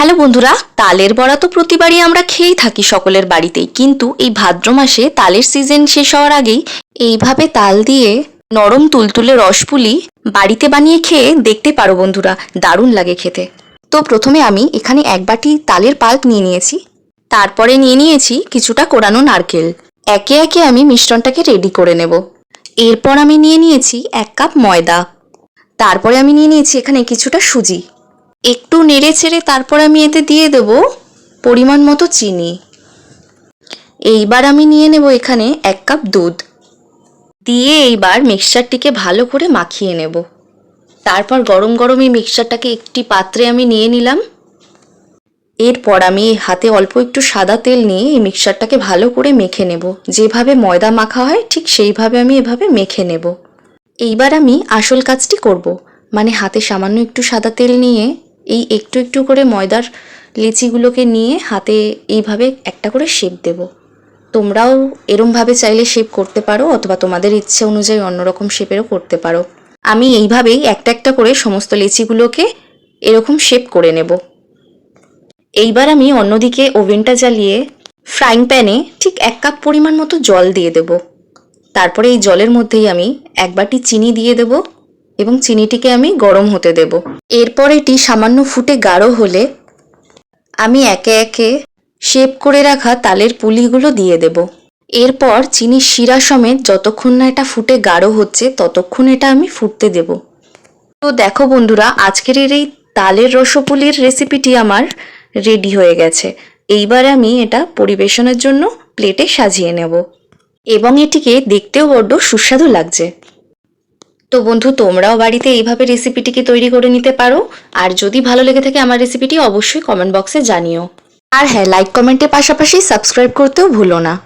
Hello বন্ধুরা, তালের বড়া তো প্রতিবারই আমরা খেয়েই থাকি সকলের বাড়িতেই। কিন্তু এই ভাদ্র মাসে তালের সিজন শেষ হওয়ার আগেই এইভাবে তাল দিয়ে নরম তুলতুলে রসপুলি বাড়িতে বানিয়ে খেয়ে দেখতে পারো বন্ধুরা, দারুণ লাগে খেতে। তো প্রথমে আমি এখানে এক বাটি তালের পাল্প নিয়ে নিয়েছি, তারপরে নিয়ে নিয়েছি কিছুটা কোরানো নারকেল। একে একে আমি মিশ্রণটাকে রেডি করে নেব। এরপর আমি নিয়ে নিয়েছি 1 কাপ ময়দা, তারপরে আমি নিয়ে নিয়েছি এখানে কিছুটা সুজি। একটু নেড়ে ছেড়ে তারপর আমি এতে দিয়ে দেব পরিমাণ মতো চিনি। এইবার আমি নিয়ে নেব এখানে 1 কাপ দুধ দিয়ে এইবার মিক্সচারটিকে ভালো করে মাখিয়ে নেব। তারপর গরম গরম এই মিক্সচারটাকে একটি পাত্রে আমি নিয়ে নিলাম। এরপর আমি হাতে অল্প একটু সাদা তেল নিয়ে এই মিক্সচারটাকে ভালো করে মেখে নেব। যেভাবে ময়দা মাখা হয় ঠিক সেইভাবে আমি এভাবে মেখে নেব। এইবার আমি আসল কাজটি করব, মানে হাতে সামান্য একটু সাদা তেল নিয়ে এই একটু একটু করে ময়দার লেচিগুলোকে নিয়ে হাতে এইভাবে একটা করে শেপ দেব। তোমরাও এরমভাবে চাইলে শেপ করতে পারো, অথবা তোমাদের ইচ্ছে অনুযায়ী অন্যরকম শেপেরও করতে পারো। আমি এইভাবেই একটা একটা করে সমস্ত লেচিগুলোকে এরকম শেপ করে নেব। এইবার আমি অন্যদিকে ওভেনটা জ্বালিয়ে ফ্রাইং প্যানে ঠিক 1 কাপ পরিমাণ মতো জল দিয়ে দেব। তারপরে এই জলের মধ্যেই আমি 1 বাটি চিনি দিয়ে দেব এবং চিনিটিকে আমি গরম হতে দেব। এরপর এটি সামান্য ফুটে গাঢ় হলে আমি একে একে শেপ করে রাখা তালের পুলিগুলো দিয়ে দেব। এরপর চিনির শিরা সমেত যতক্ষণ না এটা ফুটে গাঢ় হচ্ছে ততক্ষণ এটা আমি ফুটতে দেব। তো দেখো বন্ধুরা, আজকের এই তালের রসপুলির রেসিপিটি আমার রেডি হয়ে গেছে। এইবার আমি এটা পরিবেশনের জন্য প্লেটে সাজিয়ে নেব এবং এটিকে দেখতেও বড্ড সুস্বাদু লাগছে। তো বন্ধু, তোমরাও বাড়িতে এইভাবে রেসিপিটিকে তৈরি করে নিতে পারো। আর যদি ভালো লেগে থাকে আমার রেসিপিটি অবশ্যই কমেন্ট বক্সে জানিও। আর হ্যাঁ, লাইক কমেন্টের পাশাপাশি সাবস্ক্রাইব করতেও ভুলো না।